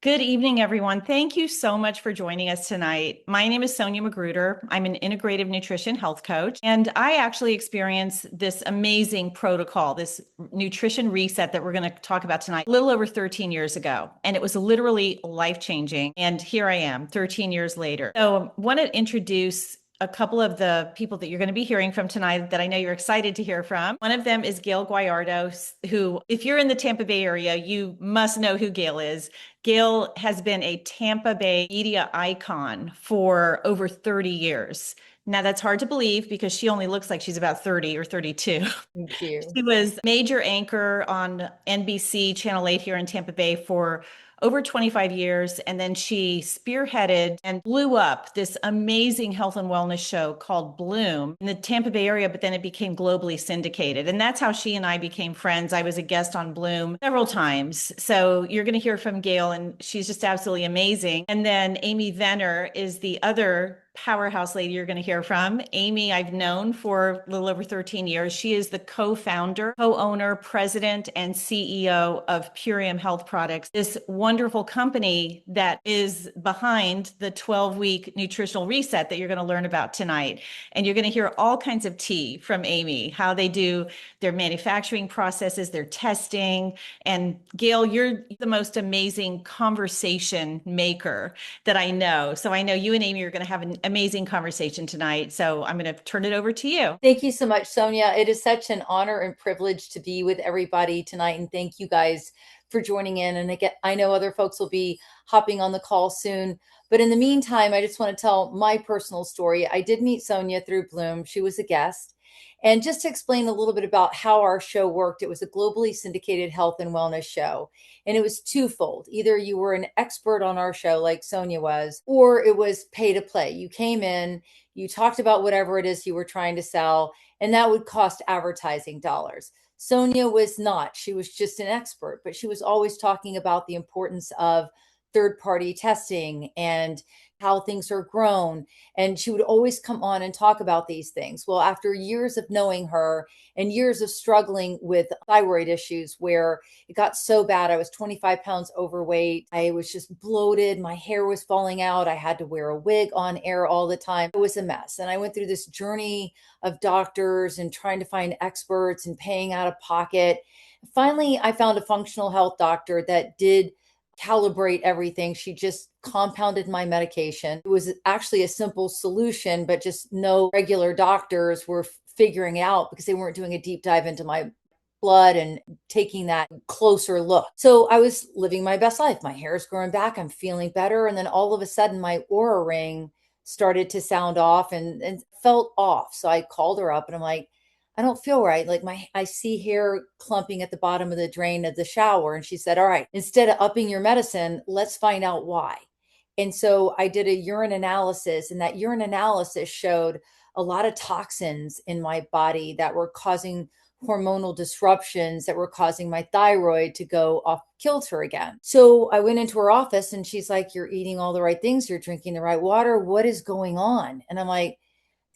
Good evening, everyone. Thank you so much for joining us tonight. My name is Sonia Magruder. I'm an integrative nutrition health coach, and I actually experienced this amazing protocol, this nutrition reset that we're going to talk about tonight, a little over 13 years ago. And it was literally life-changing. And here I am, 13 years later. So I want to introduce a couple of the people that you're going to be hearing from tonight that I know you're excited to hear from. One of them is Gayle Guyardo, who, if you're in the Tampa Bay area, you must know who Gayle is. Gayle has been a Tampa Bay media icon for over 30 years. Now, that's hard to believe because she only looks like she's about 30 or 32. Thank you. She was major anchor on NBC Channel 8 here in Tampa Bay for over 25 years. And then she spearheaded and blew up this amazing health and wellness show called Bloom in the Tampa Bay area, but then it became globally syndicated. And that's how she and I became friends. I was a guest on Bloom several times. So you're going to hear from Gayle, and she's just absolutely amazing. And then Amy Venner is the other powerhouse lady you're going to hear from. Amy, I've known for a little over 13 years. She is the co-founder, co-owner, president, and CEO of Purium Health Products, this wonderful company that is behind the 12-week nutritional reset that you're going to learn about tonight. And you're going to hear all kinds of tea from Amy, how they do their manufacturing processes, their testing. And Gayle, you're the most amazing conversation maker that I know. So I know you and Amy are going to have an amazing conversation tonight. So I'm going to turn it over to you. Thank you so much, Sonia. It is such an honor and privilege to be with everybody tonight. And thank you guys for joining in. And again, I know other folks will be hopping on the call soon. But in the meantime, I just want to tell my personal story. I did meet Sonia through Bloom. She was a guest. And just to explain a little bit about how our show worked, it was a globally syndicated health and wellness show. And it was twofold. Either you were an expert on our show, like Sonia was, or it was pay to play. You came in, you talked about whatever it is you were trying to sell, and that would cost advertising dollars. Sonia was not. She was just an expert, but she was always talking about the importance of third-party testing and how things are grown. And she would always come on and talk about these things. Well, after years of knowing her and years of struggling with thyroid issues, where it got so bad, I was 25 pounds overweight. I was just bloated. My hair was falling out. I had to wear a wig on air all the time. It was a mess. And I went through this journey of doctors and trying to find experts and paying out of pocket. Finally, I found a functional health doctor that did calibrate everything. She just compounded my medication. It was actually a simple solution, but just no regular doctors were figuring it out because they weren't doing a deep dive into my blood and taking that closer look. So I was living my best life. My hair is growing back. I'm feeling better. And then all of a sudden, my Aura ring started to sound off and felt off. So I called her up and I'm like, I don't feel right. Like I see hair clumping at the bottom of the drain of the shower. And she said, all right, instead of upping your medicine, let's find out why. And so I did a urine analysis, and that urine analysis showed a lot of toxins in my body that were causing hormonal disruptions, that were causing my thyroid to go off kilter again. So I went into her office and she's like, you're eating all the right things. You're drinking the right water. What is going on? And I'm like,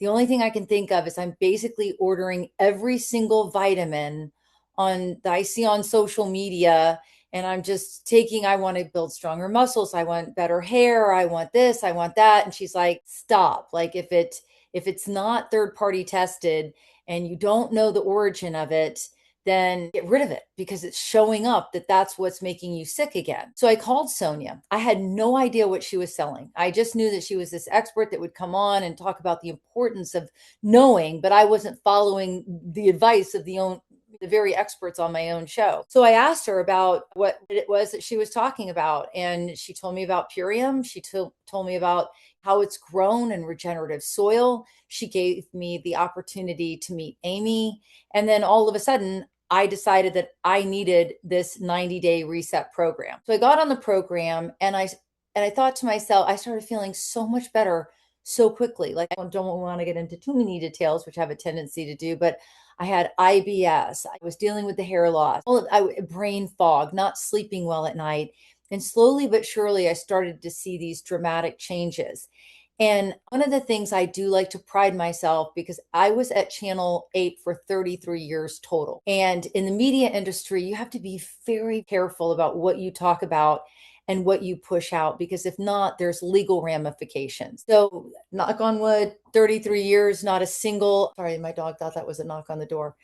the only thing I can think of is I'm basically ordering every single vitamin that I see on social media. And I'm just taking, I want to build stronger muscles. I want better hair. I want this, I want that. And she's like, stop. Like if it's not third party tested and you don't know the origin of it, then get rid of it because it's showing up that that's what's making you sick again. So I called Sonia. I had no idea what she was selling. I just knew that she was this expert that would come on and talk about the importance of knowing, but I wasn't following the advice of the very experts on my own show. So I asked her about what it was that she was talking about. And she told me about Purium. She told me about how it's grown in regenerative soil. She gave me the opportunity to meet Amy. And then all of a sudden, I decided that I needed this 90-day reset program. So I got on the program and I thought to myself, I started feeling so much better so quickly. Like I don't want to get into too many details, which I have a tendency to do, but I had IBS. I was dealing with the hair loss, brain fog, not sleeping well at night. And slowly but surely, I started to see these dramatic changes. And one of the things I do like to pride myself, because I was at Channel 8 for 33 years total. And in the media industry, you have to be very careful about what you talk about and what you push out, because if not, there's legal ramifications. So, knock on wood, 33 years, not a single, sorry, my dog thought that was a knock on the door.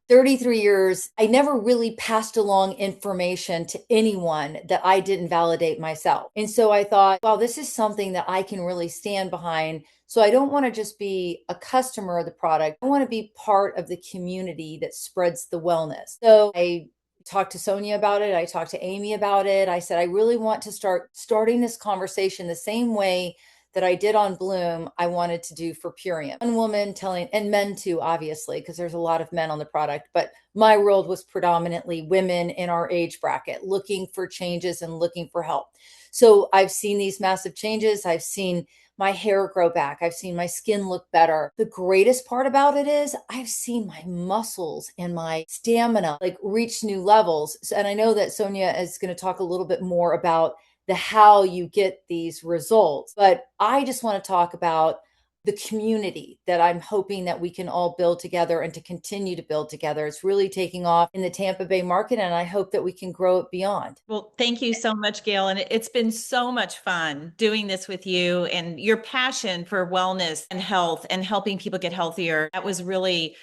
33 years, I never really passed along information to anyone that I didn't validate myself. And so I thought, wow, this is something that I can really stand behind. So I don't want to just be a customer of the product. I want to be part of the community that spreads the wellness. So I talked to Sonia about it. I talked to Amy about it. I said, I really want to starting this conversation the same way that I did on Bloom, I wanted to do for Purium. One woman telling, and men too, obviously, because there's a lot of men on the product, but my world was predominantly women in our age bracket looking for changes and looking for help. So I've seen these massive changes. I've seen my hair grow back. I've seen my skin look better. The greatest part about it is I've seen my muscles and my stamina like reach new levels. And I know that Sonia is going to talk a little bit more about the how you get these results. But I just want to talk about the community that I'm hoping that we can all build together and to continue to build together. It's really taking off in the Tampa Bay market, and I hope that we can grow it beyond. Well, thank you so much, Gayle. And it's been so much fun doing this with you, and your passion for wellness and health and helping people get healthier. That was really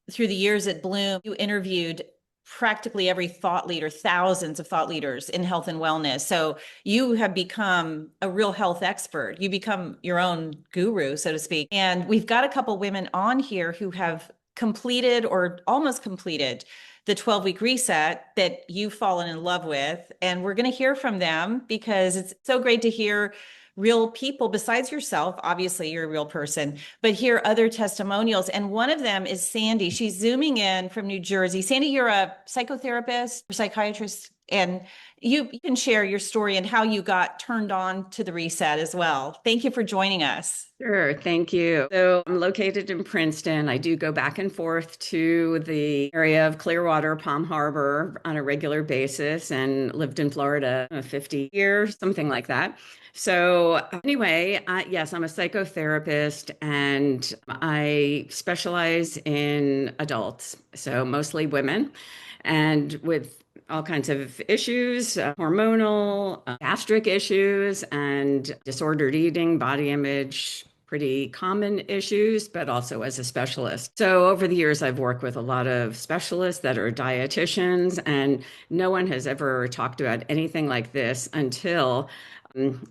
through the years at Bloom. You interviewed practically every thought leader, thousands of thought leaders in health and wellness. So you have become a real health expert. You become your own guru, so to speak. And we've got a couple women on here who have completed or almost completed the 12-week reset that you've fallen in love with. And we're going to hear from them because it's so great to hear real people besides yourself. Obviously, you're a real person, but hear other testimonials. And one of them is Sandy. She's zooming in from New Jersey. Sandy, you're a psychotherapist or psychiatrist, and you can share your story and how you got turned on to the reset as well. Thank you for joining us. Sure, thank you. So I'm located in Princeton. I do go back and forth to the area of Clearwater, Palm Harbor on a regular basis, and lived in Florida 50 years, something like that. So anyway, yes, I'm a psychotherapist and I specialize in adults, so mostly women, and with all kinds of issues, hormonal, gastric issues, and disordered eating, body image, pretty common issues, but also as a specialist. So over the years, I've worked with a lot of specialists that are dietitians, and no one has ever talked about anything like this until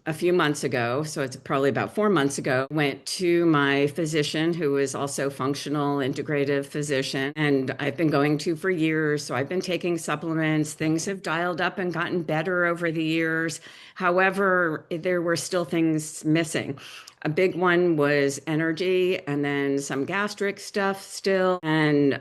a few months ago. So it's probably about 4 months ago, went to my physician who is also functional integrative physician. And I've been going to for years. So I've been taking supplements. Things have dialed up and gotten better over the years. However, there were still things missing. A big one was energy and then some gastric stuff still. And,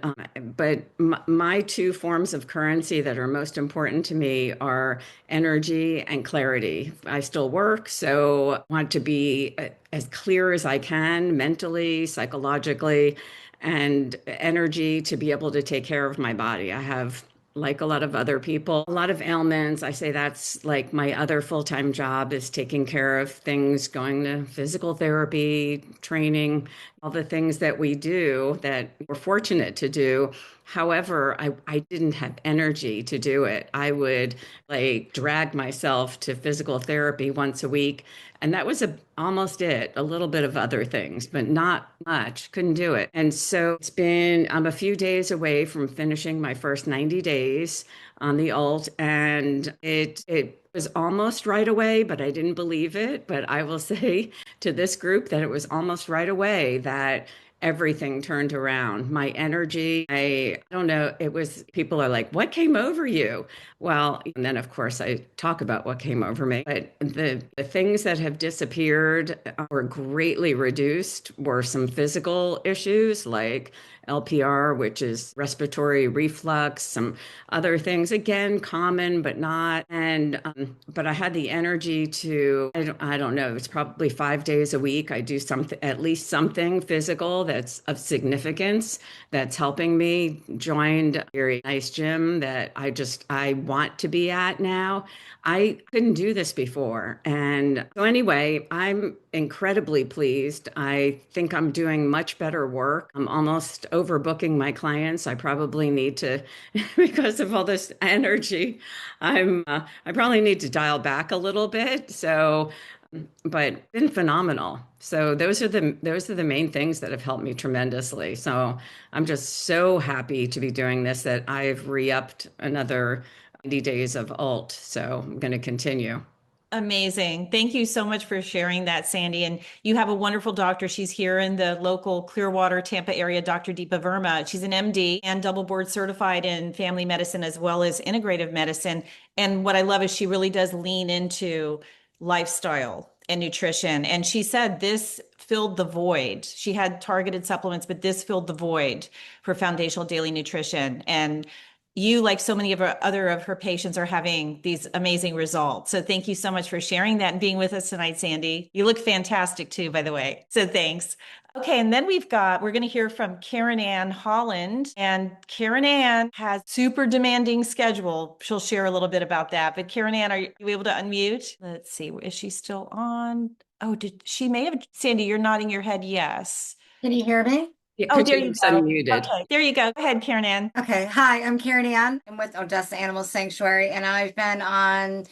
but my two forms of currency that are most important to me are energy and clarity. I still work, so I want to be as clear as I can mentally, psychologically, and energy to be able to take care of my body. I have, like a lot of other people, a lot of ailments. I say that's like my other full-time job is taking care of things, going to physical therapy, training, all the things that we do that we're fortunate to do. However, I didn't have energy to do it. I would like drag myself to physical therapy once a week. And that was almost it, a little bit of other things, but not much, couldn't do it. And so I'm a few days away from finishing my first 90 days on the alt. And it was almost right away, but I didn't believe it. But I will say to this group that it was almost right away that everything turned around. My energy, I don't know, it was, people are like, what came over you? Well, and then of course I talk about what came over me, but the things that have disappeared or greatly reduced were some physical issues like LPR, which is respiratory reflux, some other things, again, common, but not. And, but I had the energy to, I don't know, it's probably 5 days a week. I do something, at least something physical that's of significance that's helping me. Joined a very nice gym that I want to be at now. I couldn't do this before. And so anyway, I'm incredibly pleased. I think I'm doing much better work. I'm almost overbooking my clients. I probably need to, because of all this energy, I probably need to dial back a little bit. So, but been phenomenal. So those are the main things that have helped me tremendously. So I'm just so happy to be doing this that I've re-upped another 90 days of alt. So I'm going to continue. Amazing. Thank you so much for sharing that, Sandy. And you have a wonderful doctor. She's here in the local Clearwater, Tampa area, Dr. Deepa Verma. She's an MD and double board certified in family medicine as well as integrative medicine. And what I love is she really does lean into lifestyle and nutrition. And she said this filled the void. She had targeted supplements, but this filled the void for foundational daily nutrition. And you, like so many of her other of her patients, are having these amazing results. So thank you so much for sharing that and being with us tonight, Sandy. You look fantastic too, by the way. So thanks. Okay, and then we're going to hear from Karen Ann Holland. And Karen Ann has super demanding schedule. She'll share a little bit about that. But Karen Ann, are you able to unmute? Let's see, is she still on? Oh, she may have, Sandy, you're nodding your head yes. Can you hear me? Yeah, Oh, there you Katrina's go. unmuted. Okay, there you go. Go ahead, Karen Ann. Okay. Hi, I'm Karen Ann. I'm with Odessa Animal Sanctuary, and I've been on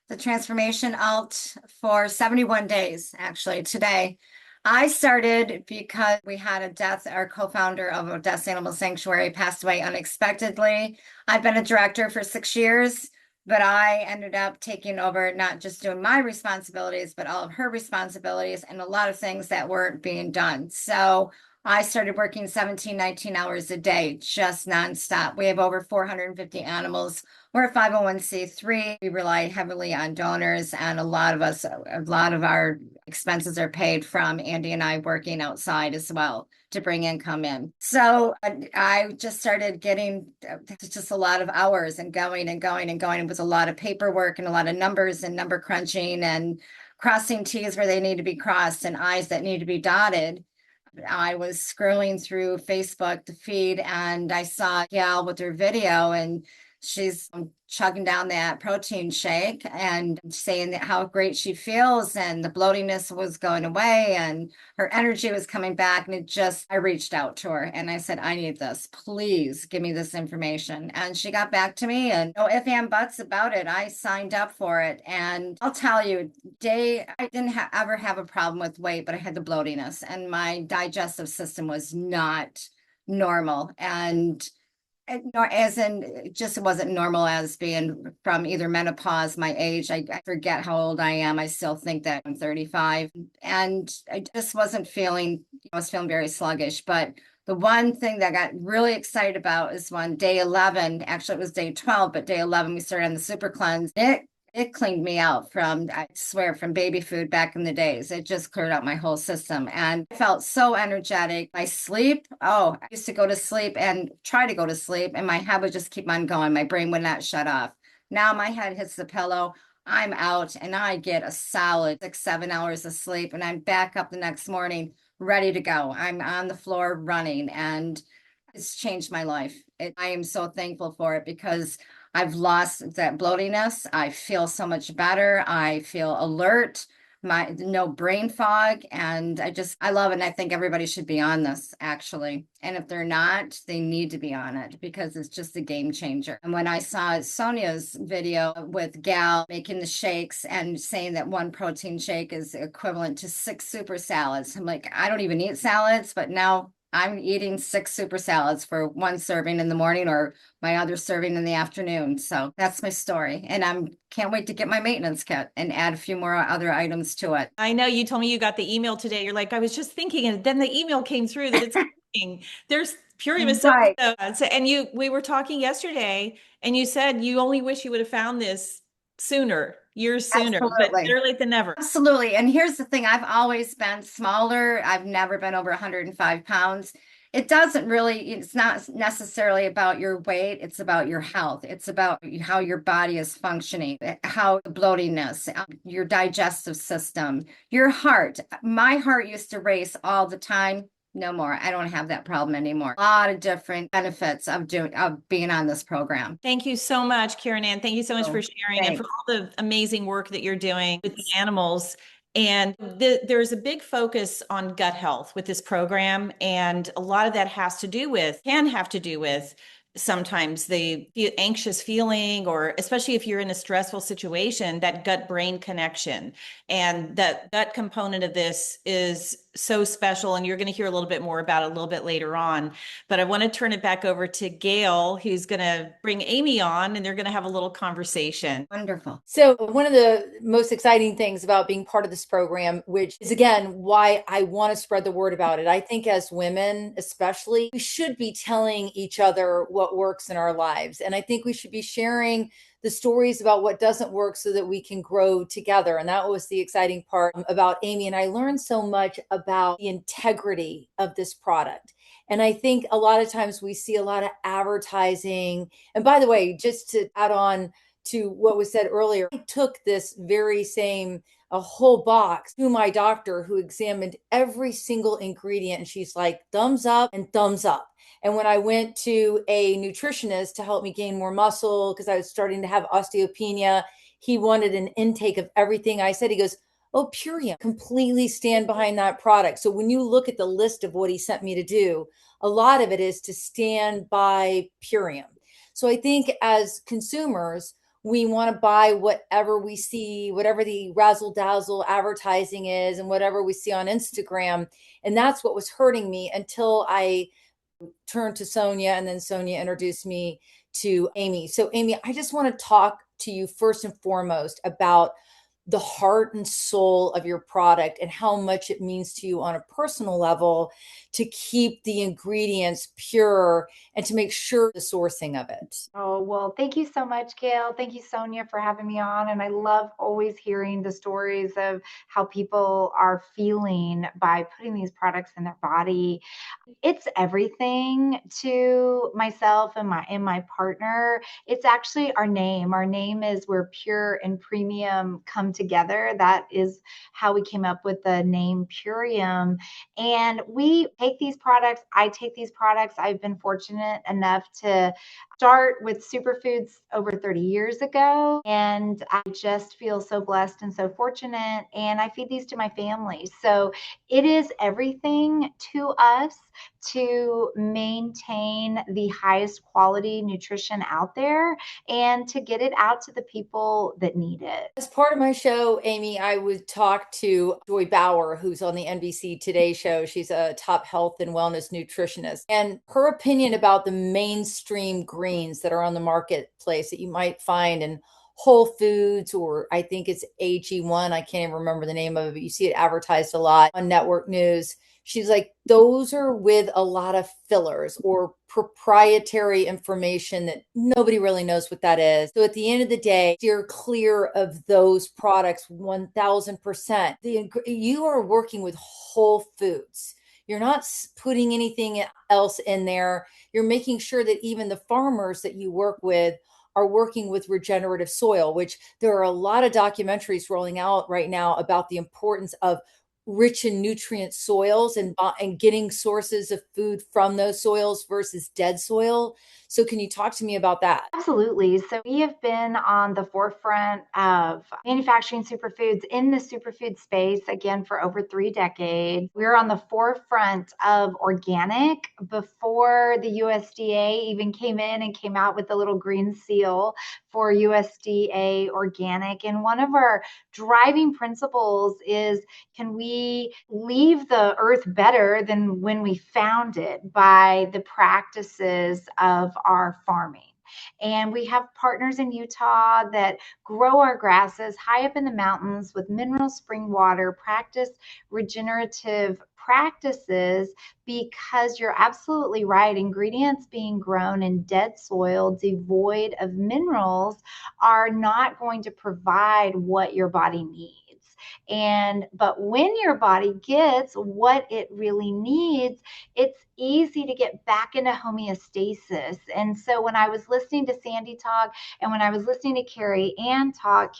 the Transformation Alt for 71 days, actually, today. I started because we had a death. Our co-founder of Odessa Animal Sanctuary passed away unexpectedly. I've been a director for 6 years, but I ended up taking over, not just doing my responsibilities, but all of her responsibilities and a lot of things that weren't being done. So I started working 17, 19 hours a day, just nonstop. We have over 450 animals. We're a 501c3. We rely heavily on donors, and a lot of our expenses are paid from Andy and I working outside as well to bring income in. So I just started getting just a lot of hours and going and going and going with a lot of paperwork and a lot of numbers and number crunching and crossing T's where they need to be crossed and I's that need to be dotted. I was scrolling through Facebook, the feed, and I saw Gayle with her video, and she's chugging down that protein shake and saying that how great she feels, and the bloatiness was going away and her energy was coming back. And I reached out to her and I said, I need this. Please give me this information. And she got back to me, and no ifs and buts about it. I signed up for it. And I'll tell you, I didn't ever have a problem with weight, but I had the bloatiness and my digestive system was not normal. And as in, just it wasn't normal as being from either menopause, my age. I forget how old I am. I still think that I'm 35. And I just wasn't feeling, I was feeling very sluggish. But the one thing that I got really excited about is when day 11, actually it was day 12, but day 11, we started on the super cleanse. It cleaned me out from, I swear, from baby food back in the days. It just cleared out my whole system. And I felt so energetic. My sleep, I used to go to sleep and try to go to sleep, and my head would just keep on going. My brain would not shut off. Now my head hits the pillow, I'm out, and I get a solid 6-7 hours of sleep, and I'm back up the next morning, ready to go. I'm on the floor running, and it's changed my life. I am so thankful for it because I've lost that bloatiness. I feel so much better. I feel alert, no brain fog. And I love it. And I think everybody should be on this, actually. And if they're not, they need to be on it because it's just a game changer. And when I saw Sonia's video with Gayle making the shakes and saying that one protein shake is equivalent to 6 super salads, I'm like, I don't even eat salads, but now I'm eating 6 super salads for one serving in the morning or my other serving in the afternoon. So that's my story. And can't wait to get my maintenance kit and add a few more other items to it. I know you told me you got the email today. You're like, I was just thinking, and then the email came through that it's coming. There's Purium is so, Right. and we were talking yesterday, and you said you only wish you would have found this years sooner, but Absolutely. better late than never. Absolutely. And here's the thing. I've always been smaller. I've never been over 105 pounds. it doesn't really, it's not necessarily about your weight. It's about your health. It's about how your body is functioning, how bloatiness, your digestive system, your heart. My heart used to race all the time. No more. I don't have that problem anymore. A lot of different benefits of being on this program. Thank you so much, Karen Ann. Thank you so much for sharing and for Thanks. all the amazing work that you're doing with the animals. And there's a big focus on gut health with this program. And a lot of that can have to do with sometimes the anxious feeling, or especially if you're in a stressful situation, that gut brain connection. And that gut component of this is so special. And you're going to hear a little bit more about it a little bit later on. But I want to turn it back over to Gayle, who's going to bring Amy on, and they're going to have a little conversation. Wonderful. So one of the most exciting things about being part of this program, which is again why I want to spread the word about it, I think as women especially, we should be telling each other what works in our lives. And I think we should be sharing the stories about what doesn't work so that we can grow together. And that was the exciting part about Amy. And I learned so much about the integrity of this product. And I think a lot of times we see a lot of advertising. And by the way, just to add on to what was said earlier, I took this very same a whole box to my doctor, who examined every single ingredient. And she's like, thumbs up and thumbs up. And when I went to a nutritionist to help me gain more muscle, because I was starting to have osteopenia, he wanted an intake of everything I said. He goes, oh, Purium, completely stand behind that product. So when you look at the list of what he sent me to do, a lot of it is to stand by Purium. So I think as consumers, we want to buy whatever we see, whatever the razzle dazzle advertising is, and whatever we see on Instagram. And that's what was hurting me until I turned to Sonia, and then Sonia introduced me to Amy. So Amy, I just want to talk to you first and foremost about the heart and soul of your product and how much it means to you on a personal level to keep the ingredients pure and to make sure the sourcing of it. Oh, well, thank you so much, Gayle. Thank you, Sonia, for having me on. And I love always hearing the stories of how people are feeling by putting these products in their body. It's everything to myself and my partner. It's actually our name. Our name is where pure and premium come together. That is how we came up with the name Purium. And we take these products. I take these products. I've been fortunate enough to start with superfoods over 30 years ago. And I just feel so blessed and so fortunate. And I feed these to my family. So it is everything to us to maintain the highest quality nutrition out there and to get it out to the people that need it. As part of my show, Amy, I would talk to Joy Bauer, who's on the NBC Today show. She's a top health and wellness nutritionist. And her opinion about the mainstream greens that are on the marketplace that you might find in Whole Foods, or I think it's AG1. I can't even remember the name of it, but you see it advertised a lot on network news. She's like, those are with a lot of fillers or proprietary information that nobody really knows what that is. So at the end of the day, steer clear of those products 1000%. You are working with whole foods. You're not putting anything else in there. You're making sure that even the farmers that you work with are working with regenerative soil, which there are a lot of documentaries rolling out right now about the importance of rich in nutrient soils and getting sources of food from those soils versus dead soil. So can you talk to me about that? Absolutely. So we have been on the forefront of manufacturing superfoods in the superfood space, again, for over 3 decades. We're on the forefront of organic before the USDA even came in and came out with the little green seal for USDA organic. And one of our driving principles is, can we leave the earth better than when we found it by the practices of our farming? And we have partners in Utah that grow our grasses high up in the mountains with mineral spring water, practice regenerative practices, because you're absolutely right. Ingredients being grown in dead soil, devoid of minerals, are not going to provide what your body needs. But when your body gets what it really needs, it's easy to get back into homeostasis. And so when I was listening to Sandy talk, and when I was listening to Karen Ann talk,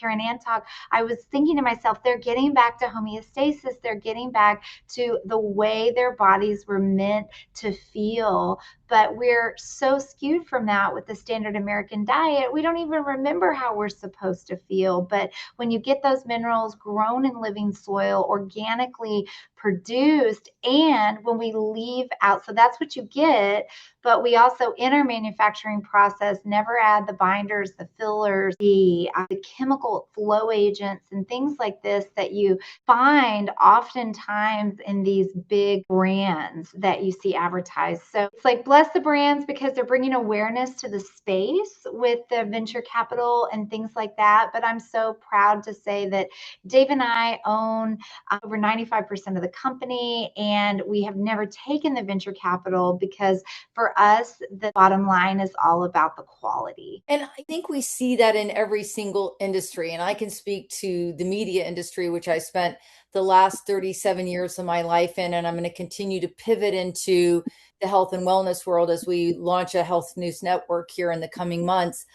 I was thinking to myself, they're getting back to homeostasis. They're getting back to the way their bodies were meant to feel. But we're so skewed from that with the standard American diet. We don't even remember how we're supposed to feel. But when you get those minerals grown in living soil, organically produced, and when we leave out, so that's what you get. But we also, in our manufacturing process, never add the binders, the fillers, the chemical flow agents, and things like this that you find oftentimes in these big brands that you see advertised. So it's like, bless the brands, because they're bringing awareness to the space with the venture capital and things like that. But I'm so proud to say that Dave and I own over 95% of the company, and we have never taken the venture capital because for us, the bottom line is all about the quality. And I think we see that in every single industry. And I can speak to the media industry, which I spent the last 37 years of my life in, and I'm going to continue to pivot into the health and wellness world as we launch a health news network here in the coming months.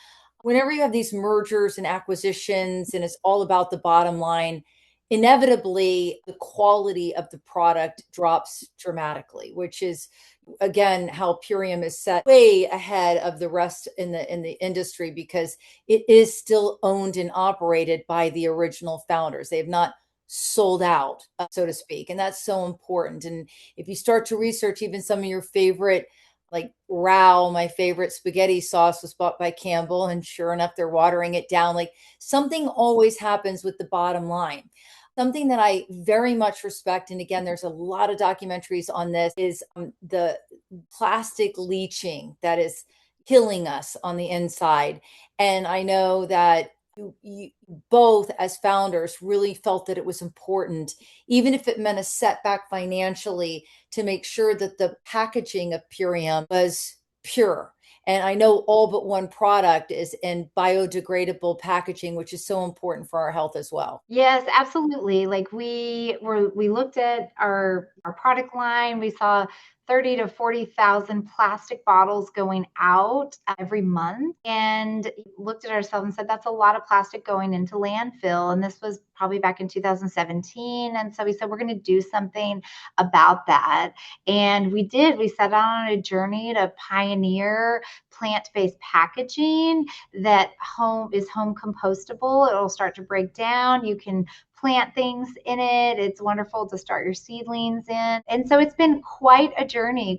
Whenever you have these mergers and acquisitions, and it's all about the bottom line, inevitably the quality of the product drops dramatically, which is again how Purium is set way ahead of the rest in the industry, because it is still owned and operated by the original founders. They have not sold out, so to speak, and that's so important. And if you start to research even some of your favorite, like my favorite spaghetti sauce was bought by Campbell, and sure enough, they're watering it down. Like, something always happens with the bottom line. Something that I very much respect, and again, there's a lot of documentaries on this, is the plastic leaching that is killing us on the inside. And I know that you both as founders really felt that it was important, even if it meant a setback financially, to make sure that the packaging of Purium was pure. And I know all but one product is in biodegradable packaging, which is so important for our health as well. Yes, absolutely. Like we looked at our product line. We saw 30 to 40,000 plastic bottles going out every month, and looked at ourselves and said, that's a lot of plastic going into landfill. And this was probably back in 2017. And so we said, we're going to do something about that. And we did. We set out on a journey to pioneer plant-based packaging that is home compostable. It'll start to break down. You can plant things in it. It's wonderful to start your seedlings in. And so it's been quite a journey,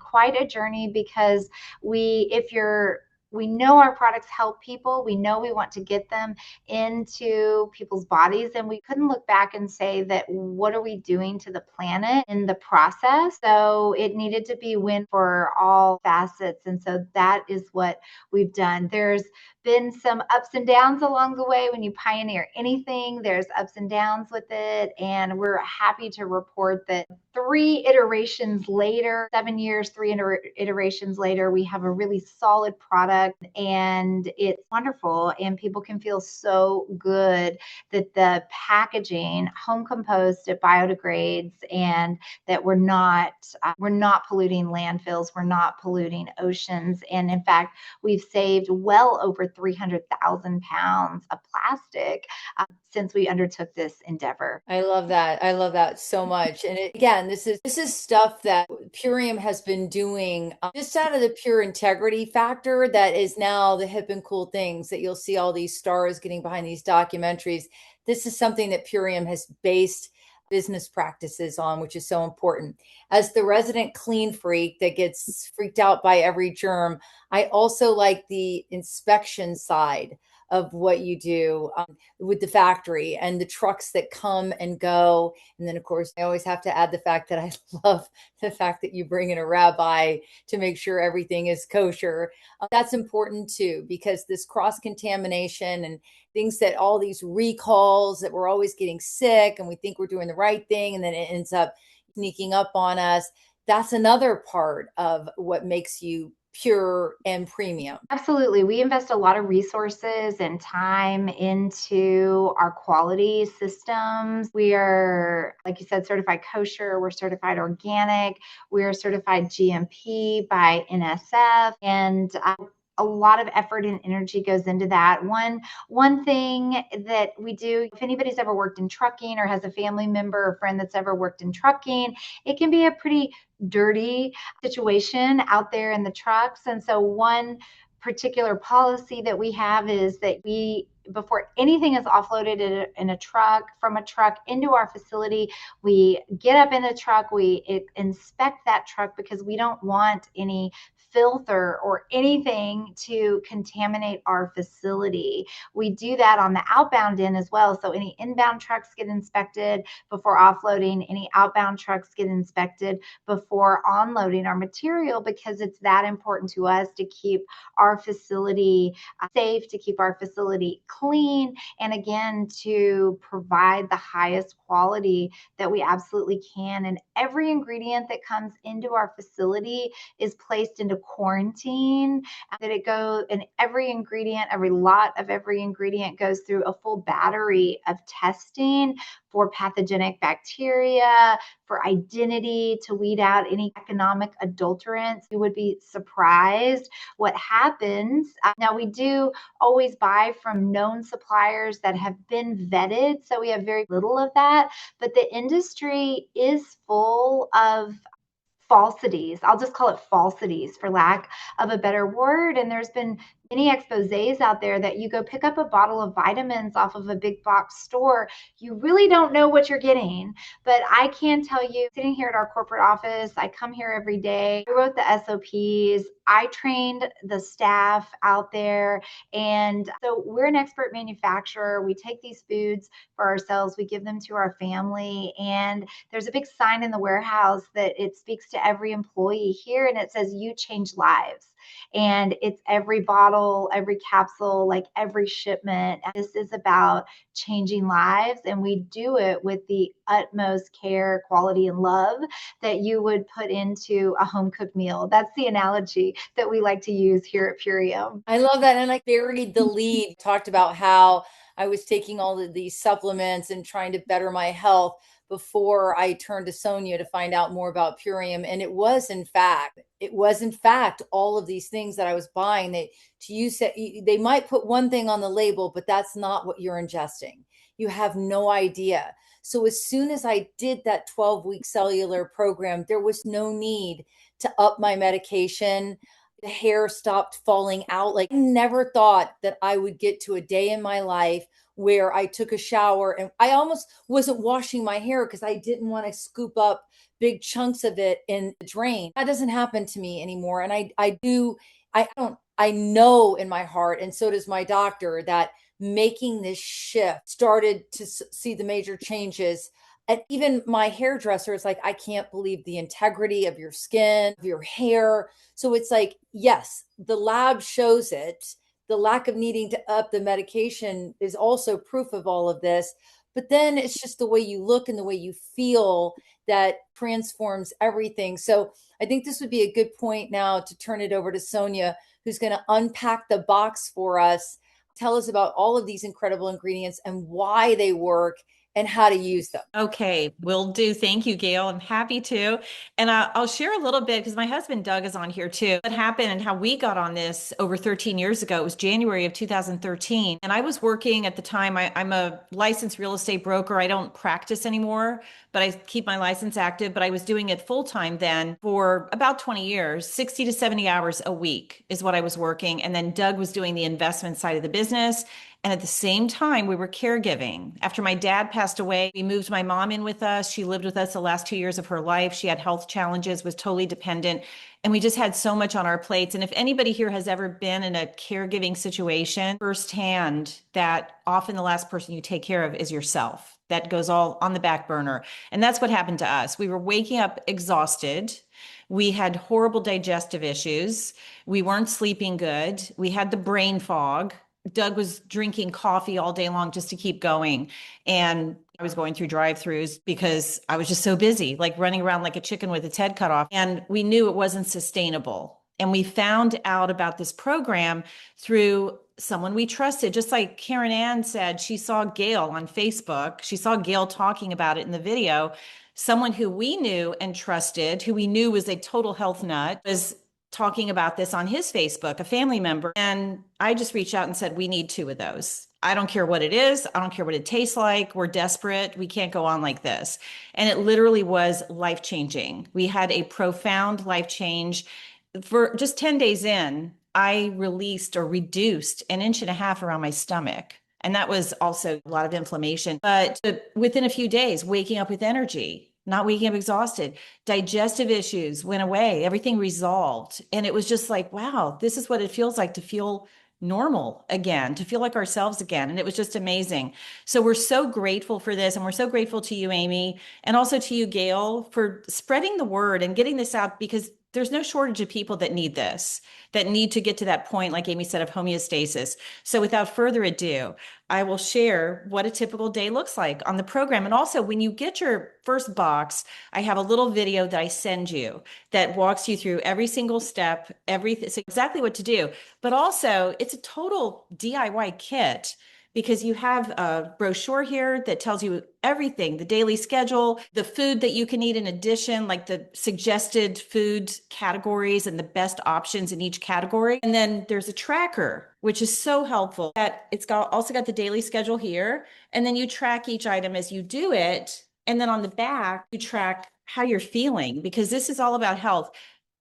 because we know our products help people. We know we want to get them into people's bodies, and we couldn't look back and say that what are we doing to the planet in the process? So it needed to be win for all facets. And so that is what we've done. There's been some ups and downs along the way. When you pioneer anything, there's ups and downs with it. And we're happy to report that 3 iterations later, 7 years, 3 iterations later, we have a really solid product, and it's wonderful. And people can feel so good that the packaging, home compost, it biodegrades, and that we're not polluting landfills, we're not polluting oceans. And in fact, we've saved well over 300,000 pounds of plastic since we undertook this endeavor. I love that. I love that so much. And again, this is stuff that Purium has been doing just out of the pure integrity factor that is now the hip and cool things that you'll see all these stars getting behind these documentaries. This is something that Purium has based business practices on, which is so important. As the resident clean freak that gets freaked out by every germ, I also like the inspection side of what you do with the factory and the trucks that come and go. And then, of course, I always have to add the fact that I love the fact that you bring in a rabbi to make sure everything is kosher. That's important too, because this cross-contamination and things, that all these recalls that we're always getting sick and we think we're doing the right thing, and then it ends up sneaking up on us. That's another part of what makes you pure and premium? Absolutely. We invest a lot of resources and time into our quality systems. We are, like you said, certified kosher. We're certified organic. We are certified GMP by NSF. And a lot of effort and energy goes into that. One thing that we do, if anybody's ever worked in trucking or has a family member or friend that's ever worked in trucking, it can be a pretty dirty situation out there in the trucks. And so one particular policy that we have is that before anything is offloaded in a truck, from a truck into our facility, we get up in the truck, we inspect that truck, because we don't want any filter or anything to contaminate our facility. We do that on the outbound end as well. So any inbound trucks get inspected before offloading, any outbound trucks get inspected before onloading our material, because it's that important to us to keep our facility safe, to keep our facility clean, and again, to provide the highest quality that we absolutely can. And every ingredient that comes into our facility is placed into quarantine, and every ingredient, every lot of every ingredient goes through a full battery of testing for pathogenic bacteria, for identity, to weed out any economic adulterants. You would be surprised what happens. Now, we do always buy from known suppliers that have been vetted, so we have very little of that, but the industry is full of falsities. I'll just call it falsities for lack of a better word. And there's been many exposés out there that you go pick up a bottle of vitamins off of a big box store. You really don't know what you're getting. But I can tell you, sitting here at our corporate office, I come here every day. I wrote the SOPs. I trained the staff out there. And so we're an expert manufacturer. We take these foods for ourselves. We give them to our family. And there's a big sign in the warehouse that it speaks to every employee here. And it says, "You change lives." And it's every bottle, every capsule, like every shipment. And this is about changing lives. And we do it with the utmost care, quality, and love that you would put into a home cooked meal. That's the analogy that we like to use here at Purium. I love that. And I buried the lead, talked about how I was taking all of these supplements and trying to better my health before I turned to Sonia to find out more about Purium. And it was in fact all of these things that I was buying. They might put one thing on the label, but that's not what you're ingesting. You have no idea. So as soon as I did that 12-week cellular program, there was no need to up my medication. The hair stopped falling out. Like, I never thought that I would get to a day in my life where I took a shower and I almost wasn't washing my hair because I didn't want to scoop up big chunks of it in the drain. That doesn't happen to me anymore. And I know in my heart, and so does my doctor, that making this shift started to see the major changes. And even my hairdresser is like, "I can't believe the integrity of your skin, of your hair." So it's like, yes, the lab shows it. The lack of needing to up the medication is also proof of all of this. But then it's just the way you look and the way you feel that transforms everything. So I think this would be a good point now to turn it over to Sonia, who's going to unpack the box for us. Tell us about all of these incredible ingredients and why they work and how to use them. Okay, will do. Thank you, Gayle. I'm happy to. And I'll share a little bit because my husband, Doug, is on here too. What happened and how we got on this over 13 years ago. It was January of 2013. And I was working at the time. I'm a licensed real estate broker. I don't practice anymore, but I keep my license active. But I was doing it full time then for about 20 years, 60 to 70 hours a week is what I was working. And then Doug was doing the investment side of the business. And at the same time, we were caregiving. After my dad passed away, we moved my mom in with us. She lived with us the last 2 years of her life. She had health challenges, was totally dependent. And we just had so much on our plates. And if anybody here has ever been in a caregiving situation firsthand, that often the last person you take care of is yourself. That goes all on the back burner. And that's what happened to us. We were waking up exhausted. We had horrible digestive issues. We weren't sleeping good. We had the brain fog. Doug was drinking coffee all day long just to keep going. And I was going through drive-throughs because I was just so busy, like running around like a chicken with its head cut off. And we knew it wasn't sustainable. And we found out about this program through someone we trusted. Just like Karen Ann said, she saw Gayle on Facebook. She saw Gayle talking about it in the video. Someone who we knew and trusted, who we knew was a total health nut, was talking about this on his Facebook, a family member. And I just reached out and said, we need 2 of those. I don't care what it is. I don't care what it tastes like. We're desperate. We can't go on like this. And it literally was life-changing. We had a profound life change. For just 10 days in, I released or reduced 1.5 inches around my stomach. And that was also a lot of inflammation. But within a few days, waking up with energy, not waking up exhausted, digestive issues went away, everything resolved. And it was just like, wow, this is what it feels like to feel normal again, to feel like ourselves again. And it was just amazing. So we're so grateful for this. And we're so grateful to you, Amy, and also to you, Gayle, for spreading the word and getting this out, because there's no shortage of people that need this, that need to get to that point, like Amy said, of homeostasis. So without further ado, I will share what a typical day looks like on the program. And also, when you get your first box, I have a little video that I send you that walks you through every single step, everything, so exactly what to do. But also, it's a total DIY kit, because you have a brochure here that tells you everything, the daily schedule, the food that you can eat in addition, like the suggested food categories and the best options in each category. And then there's a tracker, which is so helpful, that also got the daily schedule here. And then you track each item as you do it. And then on the back, you track how you're feeling, because this is all about health.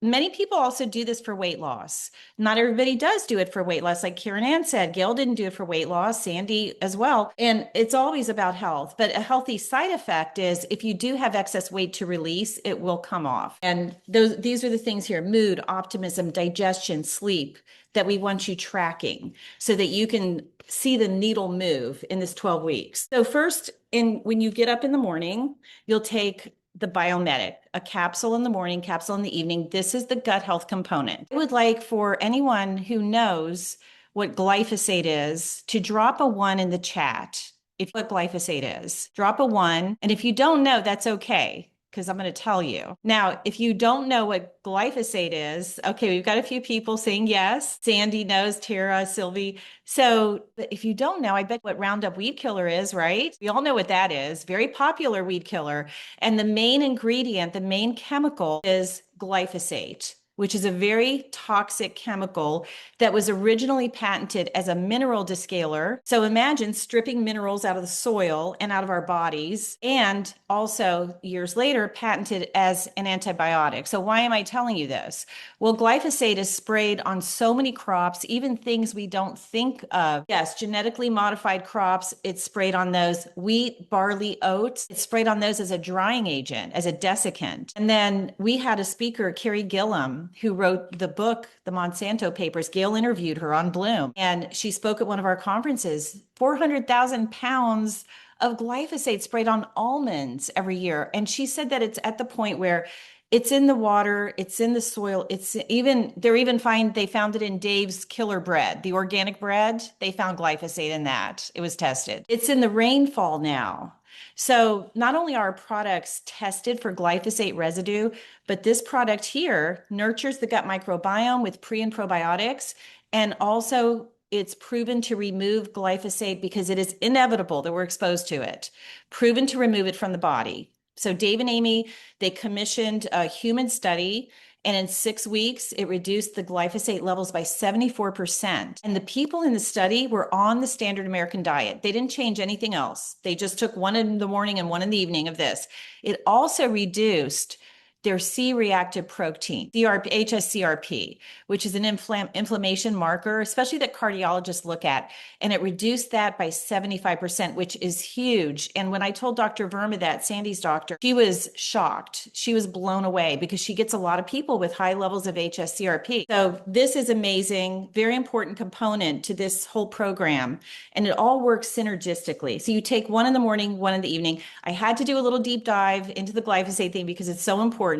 Many people also do this for weight loss. Not everybody does do it for weight loss. Like Karen Ann said, Gayle didn't do it for weight loss, Sandy as well. And it's always about health. But a healthy side effect is if you do have excess weight to release, it will come off. And these are the things here: mood, optimism, digestion, sleep, that we want you tracking so that you can see the needle move in this 12 weeks. So first, when you get up in the morning, you'll take the Biomedic, a capsule in the morning, capsule in the evening. This is the gut health component. I would like for anyone who knows what glyphosate is to drop a 1 in the chat. If what glyphosate is, drop a 1. And if you don't know, that's okay, because I'm going to tell you. Now, if you don't know what glyphosate is, okay, we've got a few people saying yes. Sandy knows, Tara, Sylvie. So if you don't know, I bet what Roundup weed killer is, right? We all know what that is. Very popular weed killer. And the main ingredient, the main chemical is glyphosate, which is a very toxic chemical that was originally patented as a mineral descaler. So imagine stripping minerals out of the soil and out of our bodies, and also years later patented as an antibiotic. So why am I telling you this? Well, glyphosate is sprayed on so many crops, even things we don't think of. Yes, genetically modified crops, it's sprayed on those. Wheat, barley, oats, it's sprayed on those as a drying agent, as a desiccant. And then we had a speaker, Carrie Gillam, who wrote the book, The Monsanto Papers. Gayle interviewed her on Bloom, and she spoke at one of our conferences. 400,000 pounds of glyphosate sprayed on almonds every year. And she said that it's at the point where it's in the water, it's in the soil, they found it in Dave's Killer Bread, the organic bread. They found glyphosate in that. It was tested. It's in the rainfall now. So not only are our products tested for glyphosate residue, but this product here nurtures the gut microbiome with pre and probiotics. And also it's proven to remove glyphosate because it is inevitable that we're exposed to it, proven to remove it from the body. So Dave and Amy, they commissioned a human study, and in 6 weeks, it reduced the glyphosate levels by 74%. And the people in the study were on the standard American diet. They didn't change anything else. They just took 1 in the morning and 1 in the evening of this. It also reduced their C-reactive protein, HSCRP, which is an inflammation marker, especially that cardiologists look at. And it reduced that by 75%, which is huge. And when I told Dr. Verma that, Sandy's doctor, she was shocked. She was blown away because she gets a lot of people with high levels of HSCRP. So this is amazing, very important component to this whole program. And it all works synergistically. So you take 1 in the morning, 1 in the evening. I had to do a little deep dive into the glyphosate thing because it's so important.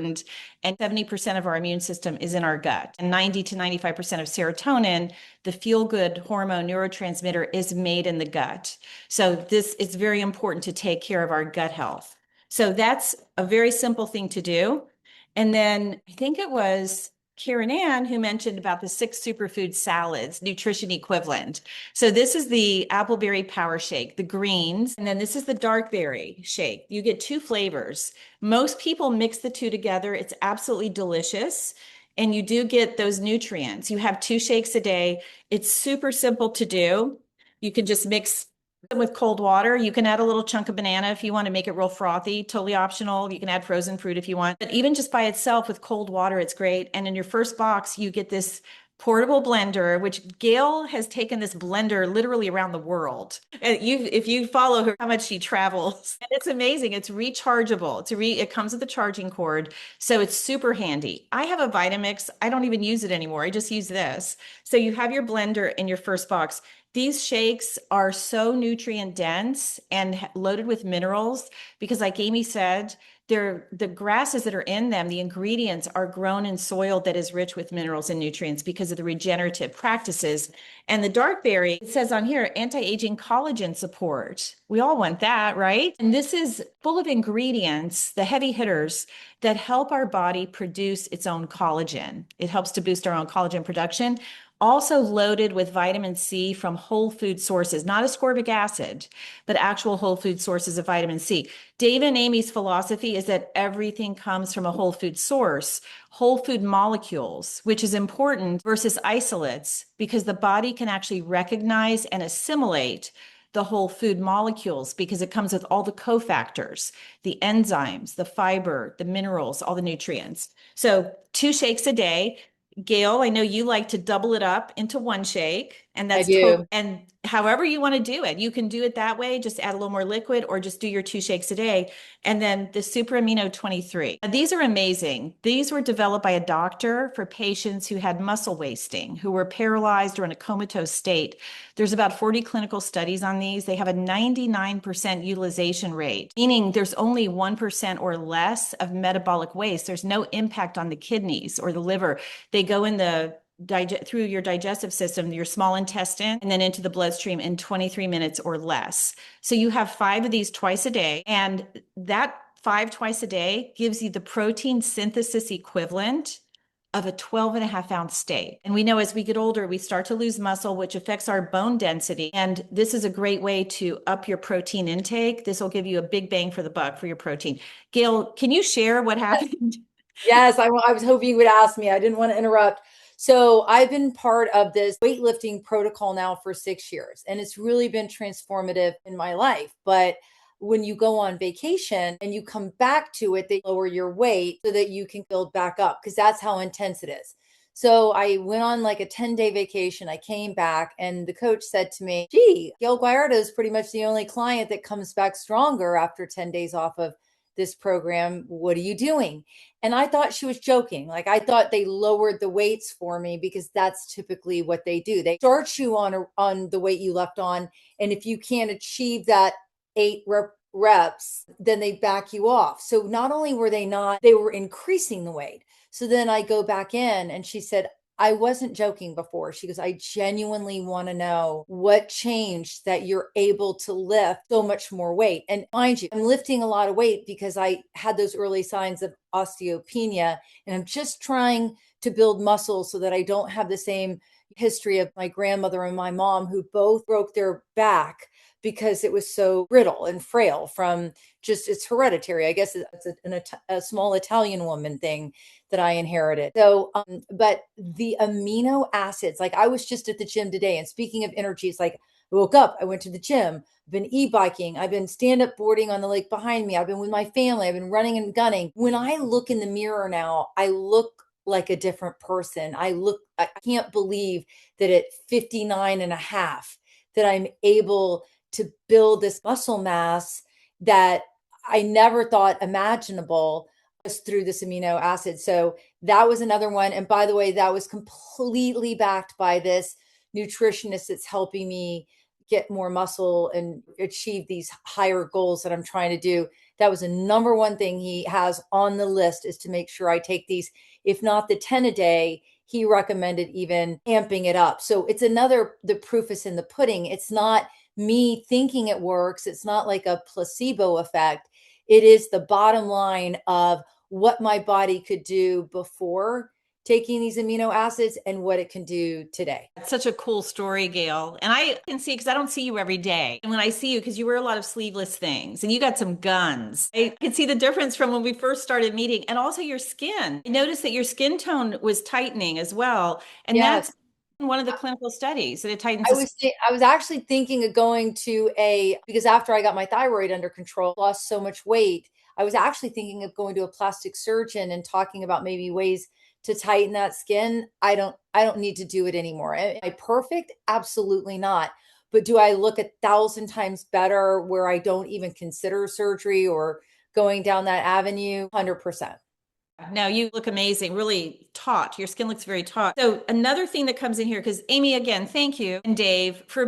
And 70% of our immune system is in our gut. And 90 to 95% of serotonin, the feel-good hormone neurotransmitter, is made in the gut. So this is very important to take care of our gut health. So that's a very simple thing to do. And then I think it was Karen Ann, who mentioned about the 6 superfood salads, nutrition equivalent. So this is the appleberry power shake, the greens, and then this is the dark berry shake. You get 2 flavors. Most people mix the 2 together. It's absolutely delicious. And you do get those nutrients. You have 2 shakes a day. It's super simple to do. You can just mix them with cold water. You can add a little chunk of banana if you want to make it real frothy, totally optional. You can add frozen fruit if you want. But even just by itself with cold water, it's great. And in your first box, you get this portable blender, which Gayle has taken this blender literally around the world. And if you follow her, how much she travels, and it's amazing. It's rechargeable. It comes with a charging cord, so it's super handy. I have a Vitamix. I don't even use it anymore. I just use this. So you have your blender in your first box. These shakes are so nutrient dense and loaded with minerals because, like Amy said, the grasses that are in them, the ingredients are grown in soil that is rich with minerals and nutrients because of the regenerative practices. And the dark berry, it says on here, anti-aging collagen support. We all want that, right? And this is full of ingredients, the heavy hitters, that help our body produce its own collagen. It helps to boost our own collagen production. Also loaded with vitamin C from whole food sources, not ascorbic acid, but actual whole food sources of vitamin C. Dave and Amy's philosophy is that everything comes from a whole food source, whole food molecules, which is important versus isolates, because the body can actually recognize and assimilate the whole food molecules because it comes with all the cofactors, the enzymes, the fiber, the minerals, all the nutrients. So 2 shakes a day. Gayle, I know you like to double it up into 1 shake, and I that's do. and however you want to do it. You can do it that way, just add a little more liquid, or just do your 2 shakes a day. And then the Super Amino 23. These are amazing. These were developed by a doctor for patients who had muscle wasting, who were paralyzed or in a comatose state. There's about 40 clinical studies on these. They have a 99% utilization rate, meaning there's only 1% or less of metabolic waste. There's no impact on the kidneys or the liver. They go in the through your digestive system, your small intestine, and then into the bloodstream in 23 minutes or less. So you have 5 of these twice a day, and that 5 twice a day gives you the protein synthesis equivalent of a 12.5-ounce steak. And we know as we get older, we start to lose muscle, which affects our bone density. And this is a great way to up your protein intake. This will give you a big bang for the buck for your protein. Gayle, can you share what happened? Yes, I was hoping you would ask me. I didn't want to interrupt. So I've been part of this weightlifting protocol now for 6 years, and it's really been transformative in my life. But when you go on vacation and you come back to it, they lower your weight so that you can build back up, because that's how intense it is. So I went on like a 10-day vacation. I came back and the coach said to me, gee, Gayle Guyardo is pretty much the only client that comes back stronger after 10 days off of this program. What are you doing? And I thought she was joking. Like, I thought they lowered the weights for me because that's typically what they do. They start you on the weight you left on. And if you can't achieve that 8 reps, then they back you off. So not only were they were increasing the weight. So then I go back in and she said, I wasn't joking before. She goes, I genuinely want to know what changed that you're able to lift so much more weight. And mind you, I'm lifting a lot of weight because I had those early signs of osteopenia, and I'm just trying to build muscle so that I don't have the same history of my grandmother and my mom, who both broke their back because it was so brittle and frail from just, it's hereditary. I guess it's a small Italian woman thing that I inherited. So, but the amino acids, like I was just at the gym today, and speaking of energy, it's like I woke up, I went to the gym, I've been e-biking, I've been stand-up boarding on the lake behind me, I've been with my family, I've been running and gunning. When I look in the mirror now, I look like a different person. I can't believe that at 59 and a half, that I'm able to build this muscle mass that I never thought imaginable just through this amino acid. So that was another one. And by the way, that was completely backed by this nutritionist that's helping me get more muscle and achieve these higher goals that I'm trying to do. That was a number one thing he has on the list, is to make sure I take these, if not the 10 a day, he recommended even amping it up. So it's the proof is in the pudding. It's not me thinking it works. It's not like a placebo effect. It is the bottom line of what my body could do before taking these amino acids and what it can do today. It's such a cool story, Gayle. And I can see, because I don't see you every day. And when I see you, because you wear a lot of sleeveless things and you got some guns, I can see the difference from when we first started meeting. And also your skin. I noticed that your skin tone was tightening as well. And Yes. that's one of the clinical studies that it tightens. I was actually thinking of going to because after I got my thyroid under control, lost so much weight, I was actually thinking of going to a plastic surgeon and talking about maybe ways to tighten that skin. I don't need to do it anymore. Am I perfect? Absolutely not. But do I look 1,000 times better where I don't even consider surgery or going down that avenue? 100%. No, you look amazing, really taut. Your skin looks very taut. So another thing that comes in here, because Amy, again, thank you, and Dave, for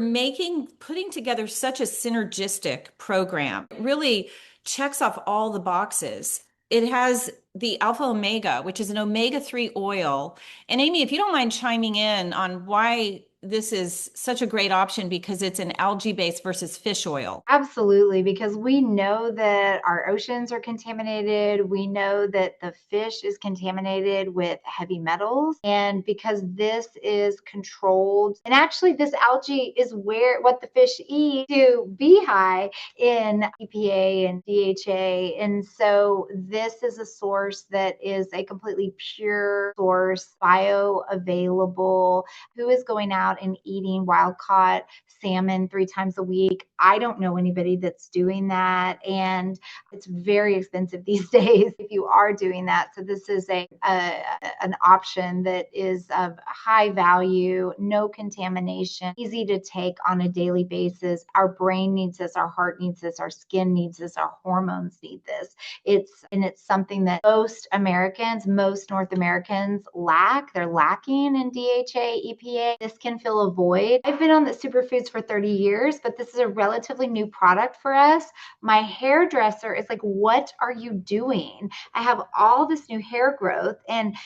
putting together such a synergistic program. It really checks off all the boxes. It has the alpha omega, which is an omega-3 oil. And Amy, if you don't mind chiming in on why this is such a great option, because it's an algae-based versus fish oil. Absolutely, because we know that our oceans are contaminated. We know that the fish is contaminated with heavy metals. And because this is controlled, and actually this algae is what the fish eat to be high in EPA and DHA. And so this is a source that is a completely pure source, bioavailable. Who is going out and eating wild caught salmon 3 times a week? I don't know anybody that's doing that. And it's very expensive these days if you are doing that. So this is an option that is of high value, no contamination, easy to take on a daily basis. Our brain needs this, our heart needs this, our skin needs this, our hormones need this. It's something that most North Americans lack. They're lacking in DHA, EPA. This can fill a void. I've been on the superfoods for 30 years, but this is a relatively new product for us. My hairdresser is like, what are you doing? I have all this new hair growth. And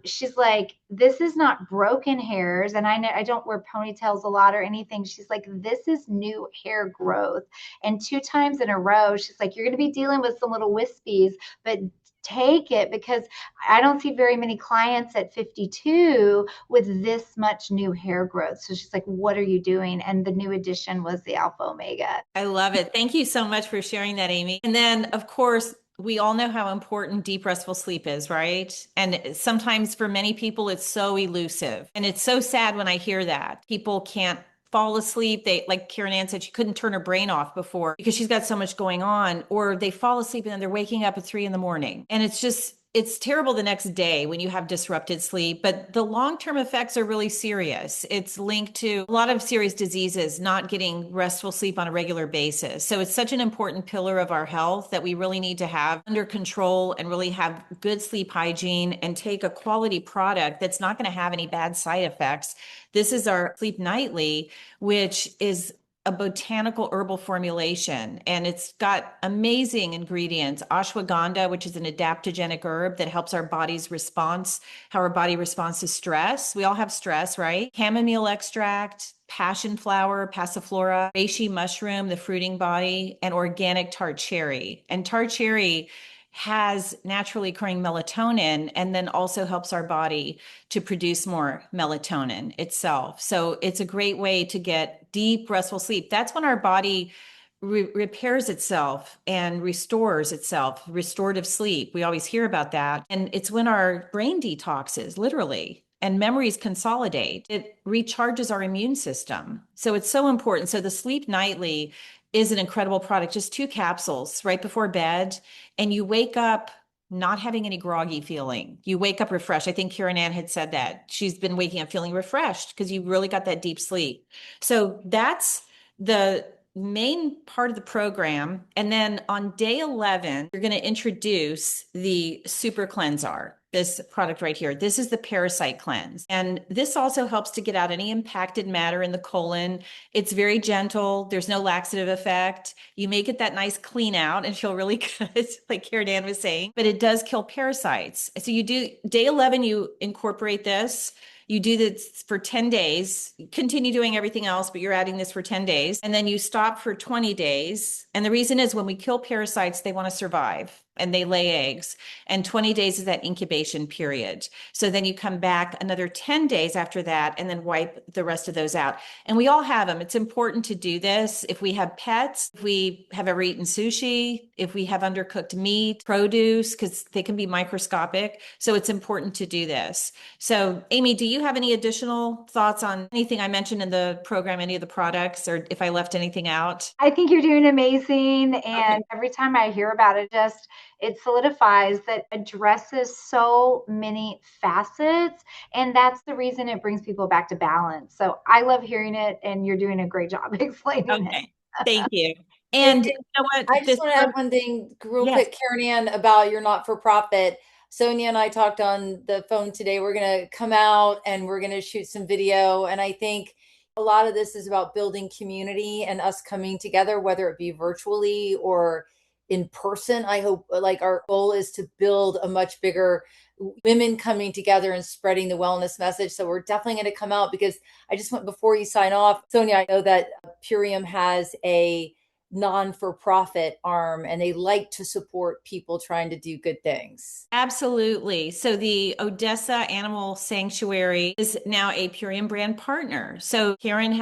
she's like, this is not broken hairs. And I don't wear ponytails a lot or anything. She's like, this is new hair growth. And 2 times in a row, she's like, you're going to be dealing with some little wispies, but take it, because I don't see very many clients at 52 with this much new hair growth. So she's like, what are you doing? And the new addition was the alpha omega. I love it. Thank you so much for sharing that, Amy. And then, of course, we all know how important deep restful sleep is, right? And sometimes for many people, it's so elusive. And it's so sad when I hear that people can't fall asleep. They, like Karen Ann said, she couldn't turn her brain off before because she's got so much going on, or they fall asleep and then they're waking up at 3 a.m. And it's terrible the next day when you have disrupted sleep, but the long-term effects are really serious. It's linked to a lot of serious diseases, not getting restful sleep on a regular basis. So it's such an important pillar of our health that we really need to have under control and really have good sleep hygiene and take a quality product that's not going to have any bad side effects. This is our Sleep Nightly, which is a botanical herbal formulation, and it's got amazing ingredients. Ashwagandha, which is an adaptogenic herb that helps our body's response, how our body responds to stress. We all have stress, right? Chamomile extract, passion flower, passiflora, reishi mushroom, the fruiting body, and organic tart cherry. And tart cherry has naturally occurring melatonin and then also helps our body to produce more melatonin itself. So it's a great way to get deep, restful sleep. That's when our body repairs itself and restores itself, restorative sleep. We always hear about that. And it's when our brain detoxes, literally, and memories consolidate. It recharges our immune system. So it's so important. So the Sleep Nightly is an incredible product, just 2 capsules right before bed, and you wake up not having any groggy feeling. You wake up refreshed. I think Karen Ann had said that. She's been waking up feeling refreshed because you really got that deep sleep. So that's the main part of the program. And then on day 11, you're going to introduce the Super Cleanser, this product right here. This is the parasite cleanse. And this also helps to get out any impacted matter in the colon. It's very gentle. There's no laxative effect. You may get that nice clean out and feel really good, like Karen Ann was saying, but it does kill parasites. So you do day 11, you incorporate this. You do this for 10 days, continue doing everything else, but you're adding this for 10 days. And then you stop for 20 days. And the reason is when we kill parasites, they want to survive. and they lay eggs. And 20 days is that incubation period. So then you come back another 10 days after that and then wipe the rest of those out. And we all have them. It's important to do this. If we have pets, if we have ever eaten sushi, if we have undercooked meat, produce, because they can be microscopic. So it's important to do this. So Amy, do you have any additional thoughts on anything I mentioned in the program, any of the products, or if I left anything out? I think you're doing amazing. And every time I hear about it, it solidifies that addresses so many facets. And that's the reason it brings people back to balance. So I love hearing it, and you're doing a great job explaining it. Okay. Thank you. And you know what? I just want to add one thing real quick, Karen Ann, about your not-for-profit. Sonia and I talked on the phone today. We're going to come out and we're going to shoot some video. And I think a lot of this is about building community and us coming together, whether it be virtually or in person. I hope, like, our goal is to build a much bigger women coming together and spreading the wellness message. So we're definitely going to come out, because I just want, before you sign off, Sonia, I know that Purium has a non-for-profit arm, and they like to support people trying to do good things. Absolutely. So the Odessa Animal Sanctuary is now a Purium brand partner. So Karen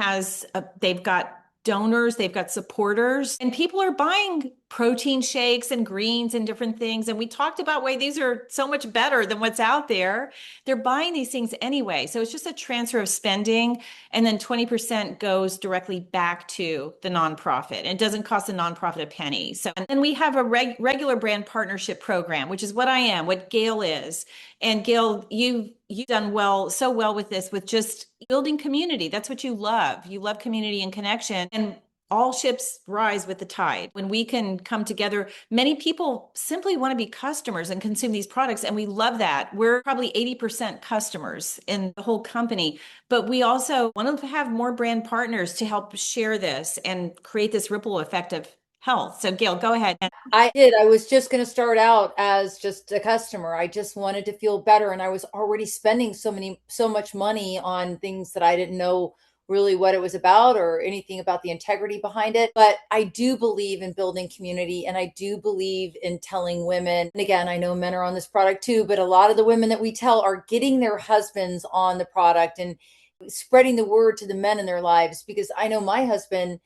they've got donors, they've got supporters, and people are buying protein shakes and greens and different things. And we talked about why these are so much better than what's out there. They're buying these things anyway. So it's just a transfer of spending. And then 20% goes directly back to the nonprofit. And it doesn't cost the nonprofit a penny. So, and then we have a regular brand partnership program, which is what I am, what Gayle is. And Gayle, you've done so well with this, with just building community. That's what you love. You love community and connection. And all ships rise with the tide. When we can come together, many people simply want to be customers and consume these products. And we love that. We're probably 80% customers in the whole company, but we also want to have more brand partners to help share this and create this ripple effect of health. So Gayle, go ahead. I did. I was just going to start out as just a customer. I just wanted to feel better. And I was already spending so much money on things that I didn't know really what it was about or anything about the integrity behind it. But I do believe in building community, and I do believe in telling women. And again, I know men are on this product too, but a lot of the women that we tell are getting their husbands on the product and spreading the word to the men in their lives. Because I know my husband,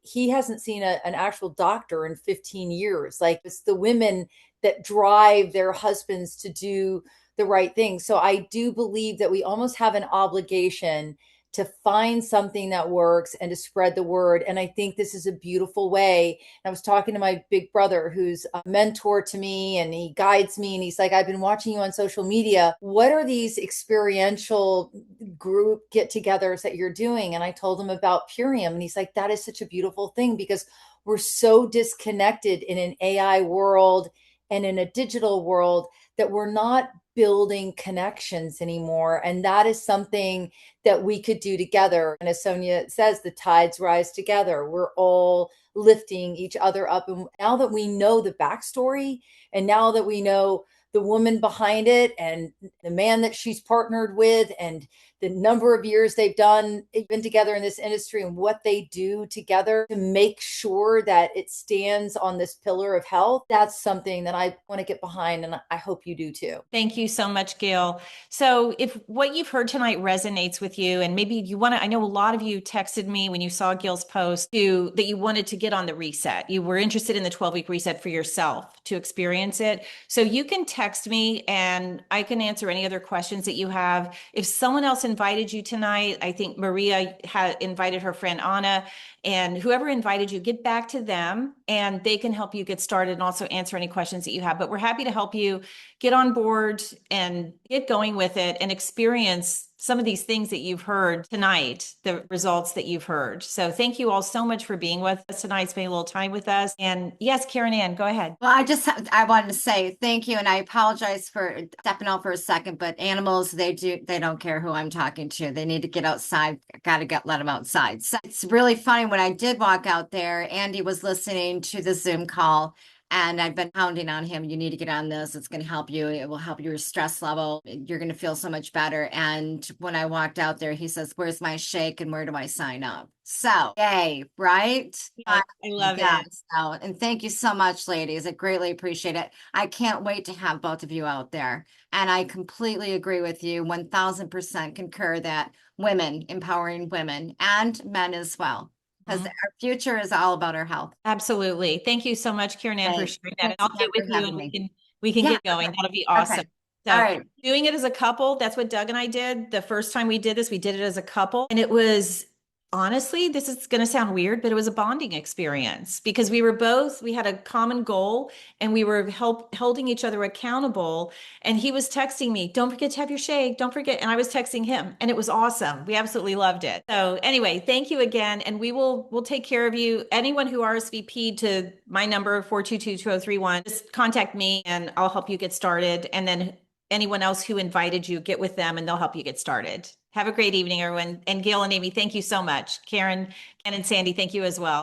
he hasn't seen an actual doctor in 15 years. Like, it's the women that drive their husbands to do the right thing. So I do believe that we almost have an obligation to find something that works and to spread the word. And I think this is a beautiful way. I was talking to my big brother, who's a mentor to me, and he guides me. And he's like, I've been watching you on social media. What are these experiential group get-togethers that you're doing? And I told him about Purium. And he's like, that is such a beautiful thing, because we're so disconnected in an AI world and in a digital world that we're not building connections anymore. And that is something that we could do together. And as Sonia says, the tides rise together. We're all lifting each other up. And now that we know the backstory, and now that we know the woman behind it and the man that she's partnered with, and the number of years they've been together in this industry, and what they do together to make sure that it stands on this pillar of health, that's something that I want to get behind. And I hope you do too. Thank you so much, Gayle. So if what you've heard tonight resonates with you, and maybe you want to, I know a lot of you texted me when you saw Gayle's post that you wanted to get on the reset. You were interested in the 12-week reset for yourself to experience it. So you can text me and I can answer any other questions that you have. If someone else invited you tonight, I think Maria had invited her friend Anna, and whoever invited you, get back to them and they can help you get started and also answer any questions that you have. But we're happy to help you get on board and get going with it and experience some of these things that you've heard tonight, the results that you've heard. So thank you all so much for being with us tonight, spending a little time with us. And yes, Karen Ann, go ahead. Well, I wanted to say thank you, and I apologize for stepping out for a second, but animals, they don't care who I'm talking to. They need to get outside. Let them outside. So it's really funny, when I did walk out there, Andy was listening to the Zoom call, And I've been pounding on him, you need to get on this. It's going to help you. It will help your stress level. You're going to feel so much better. And when I walked out there, he says, where's my shake and where do I sign up? So, yay, right? I love Yeah. it. So, and thank you so much, ladies. I greatly appreciate it. I can't wait to have both of you out there. And I completely agree with you, 1000% concur that women, empowering women and men as well, because Mhm. our future is all about our health. Absolutely. Thank you so much, Karen Ann, for Thanks. sharing that. And Thanks I'll again get with for you having and me. we can Yeah, get going. okay. That'll be awesome. Okay. So All right. doing it as a couple, that's what Doug and I did. The first time we did this, we did it as a couple. And it was honestly, this is going to sound weird, but it was a bonding experience because we had a common goal and we were holding each other accountable. And he was texting me, don't forget to have your shake, don't forget. And I was texting him and it was awesome. We absolutely loved it. So anyway, thank you again. And we'll take care of you. Anyone who RSVP'd to my number, 422-2031, just contact me and I'll help you get started. And then anyone else who invited you, get with them and they'll help you get started. Have a great evening, everyone. And Gayle and Amy, thank you so much. Karen, Ken, and Sandy, thank you as well.